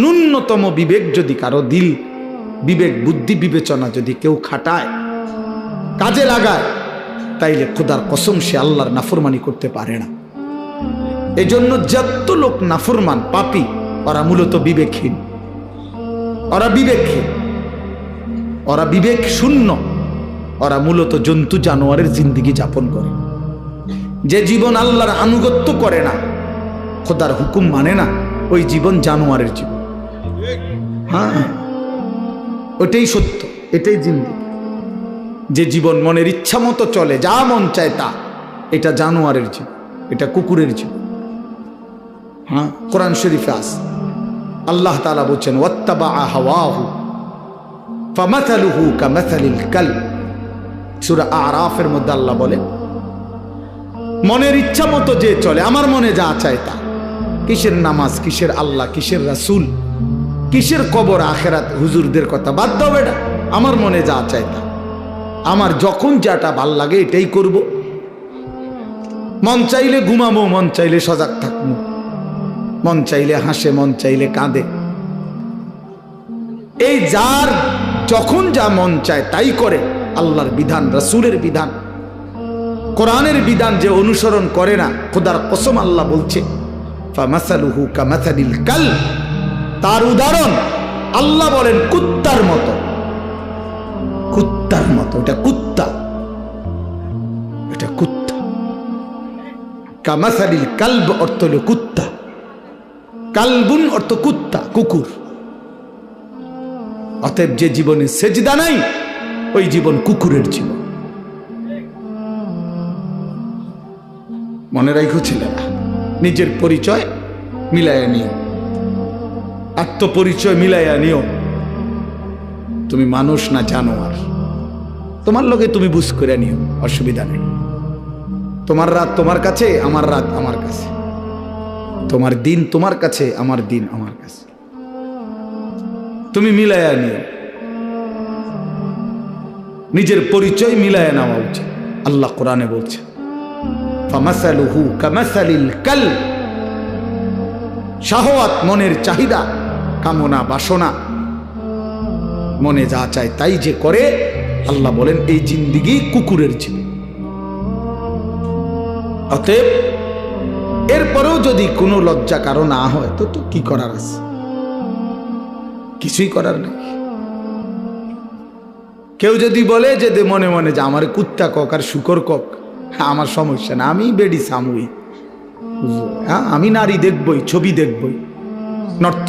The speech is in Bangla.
ন্যূনতম বিবেক যদি কারো দিল, বিবেক বুদ্ধি বিবেচনা যদি কেউ খাটায়, কাজে লাগায়, তাইলে খোদার কসম সে আল্লাহর নাফরমানি করতে পারে না। এজন্য যত লোক নাফরমান পাপী, ওরা মূলত বিবেকহীন, ওরা বিবেকহীন, ওরা বিবেক শূন্য, ওরা মূলত জন্তু জানোয়ারের জিন্দেগি যাপন করে। যে জীবন আল্লাহর আনুগত্য করে না, খোদার হুকুম মানে না, ওই জীবন জানোয়ারের জীবন। হ্যাঁ, ওটাই সত্য, এটাই জিন্দেগি। যে জীবন মনের ইচ্ছা মতো চলে, যা মন চায় তা, এটা জানোয়ারের জীবন, এটা কুকুরের জীবন। হ্যাঁ, কোরআন শরীফে আছে, আল্লাহ তাআলা বলছেন ওয়াত্তাবা হাওয়াহু ফামাসালুহু কামাসালিল কালব। সূরা আরাফের মধ্যে আল্লাহ বলেন, মনের ইচ্ছা মতো যে চলে, আমার মনে যা চায় তা, কিসের নামাজ, কিসের আল্লাহ, কিসের রাসূল, কিসের কবর আখেরাত, হুজুরদের কথা বাদ দাও বেটা, আমার মনে যা চায় তা, আমার যখন যেটা ভাল লাগে এটাই করব। মন চাইলে ঘুমাবো, মন চাইলে সজাগ থাকবো, মন চাইলে হাসে, মন চাইলে কাঁদে। এই যার যখন যা মন চায় তাই করে। আল্লাহর বিধান, রাসূলের বিধান, কোরআনের বিধান যে অনুসরণ করে না, খোদার কসম আল্লাহ বলছে ফামাসালুহু কামাসালিল কালব, তার উদাহরণ আল্লাহ বলেন কুত্তার মতো। কুত্তার মতো, এটা কুত্তা, এটা কুত্তা। কামাসালিল কালব অর্থ হলো কুত্তা, কালবুন অর্থ কুত্তা, কুকুর। অতএব যে জীবনে সেজদা নাই, ওই জীবন কুকুরের জীবন। মনে রাখো ছেলেরা, নিজের পরিচয় মিলাইয়া নিও, আত্মপরিচয় মিলাইয়া নিও। তুমি মানুষ না জানোয়ার, তোমার লগে তুমি বুঝ করে নিও, অসুবিধা নেই। তোমার রাত তোমার কাছে, আমার রাত আমার কাছে, তোমার দিন তোমার কাছে, আমার দিন আমার কাছে, তুমি মিলাইয়া নিও। নিজের পরিচয় মিলাইয়া নেওয়া উচিত। আল্লাহ কোরআনে বলছে ফামাসালুহু কামাসালিল কালব, শাহওয়াত, মনের চাহিদা, কামনা, বাসনা, মনে যা চায় তাই যে করে, আল্লাহ বলেন এই জিন্দেগি কুকুরের জীবন। অতএব এরপরেও যদি কোনো লজ্জা কারো না হয়, তো কি করার আছে? কিছুই করার নেই। কেউ যদি বলে যে মনে মনে যে আমার কুত্তা কক আর শুকর কক, আমার সমস্যা না, আমি বেডি সামুই, আমি নারী দেখবই, ছবি দেখবই, নর্ত